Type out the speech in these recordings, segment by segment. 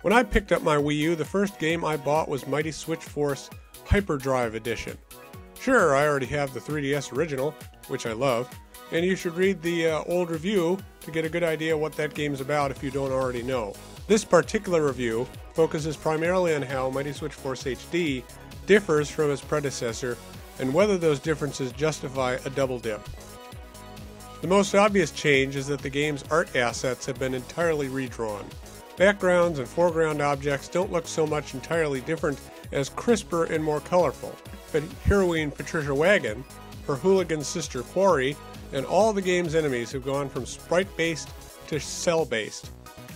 When I picked up my Wii U, the first game I bought was Mighty Switch Force Hyperdrive Edition. Sure, I already have the 3DS original, which I love, and you should read the old review to get a good idea what that game's about if you don't already know. This particular review focuses primarily on how Mighty Switch Force HD differs from its predecessor and whether those differences justify a double dip. The most obvious change is that the game's art assets have been entirely redrawn. Backgrounds and foreground objects don't look so much entirely different as crisper and more colorful, but heroine Patricia'S, her hooligan sister Quarry, and all the game's enemies have gone from sprite-based to cell-based,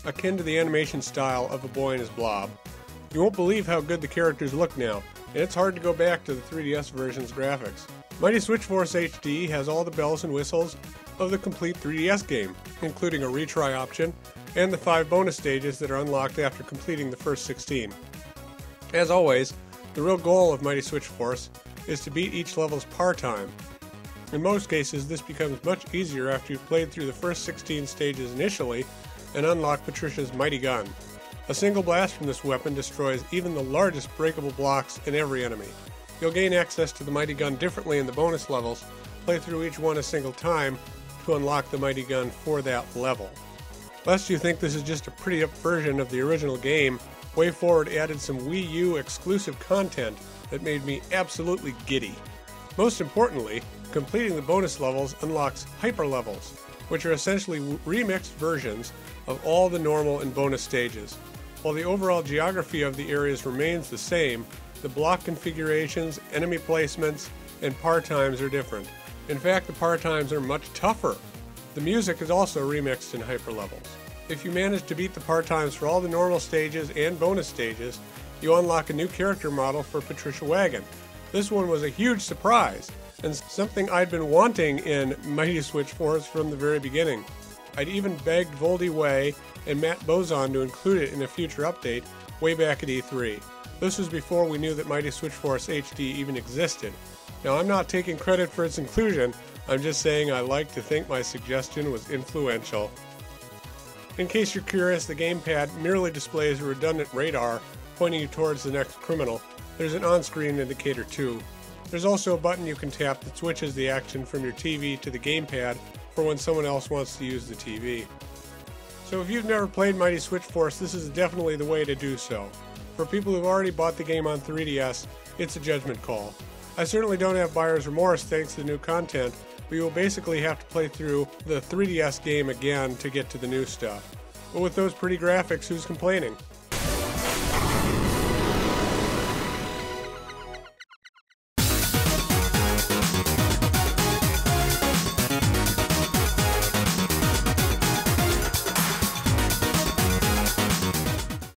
akin to the animation style of A Boy and His Blob. You won't believe how good the characters look now, and it's hard to go back to the 3DS version's graphics. Mighty Switch Force HD has all the bells and whistles of the complete 3DS game, including a retry option and the 5 bonus stages that are unlocked after completing the first 16. As always, the real goal of Mighty Switch Force is to beat each level's par time. In most cases, this becomes much easier after you've played through the first 16 stages initially and unlock Patricia'S mighty gun. A single blast from this weapon destroys even the largest breakable blocks in every enemy. You'll gain access to the mighty gun differently in the bonus levels, play through each one a single time to unlock the mighty gun for that level. Lest you think this is just a pretty up version of the original game, WayForward added some Wii U exclusive content that made me absolutely giddy. Most importantly, completing the bonus levels unlocks hyper levels, which are essentially remixed versions of all the normal and bonus stages. While the overall geography of the areas remains the same, the block configurations, enemy placements, and par times are different. In fact, the par times are much tougher. The music is also remixed in hyper levels. If you manage to beat the par times for all the normal stages and bonus stages, you unlock a new character model for Patricia'S. This one was a huge surprise, and something I'd been wanting in Mighty Switch Force from the very beginning. I'd even begged Voldy Way and Matt Bozon to include it in a future update way back at E3. This was before we knew that Mighty Switch Force HD even existed. Now, I'm not taking credit for its inclusion, I'm just saying I like to think my suggestion was influential. In case you're curious, the gamepad merely displays a redundant radar pointing you towards the next criminal. There's an on-screen indicator too. There's also a button you can tap that switches the action from your TV to the gamepad for when someone else wants to use the TV. So if you've never played Mighty Switch Force, this is definitely the way to do so. For people who've already bought the game on 3DS, it's a judgment call. I certainly don't have buyer's remorse thanks to the new content, but you will basically have to play through the 3DS game again to get to the new stuff. But with those pretty graphics, who's complaining?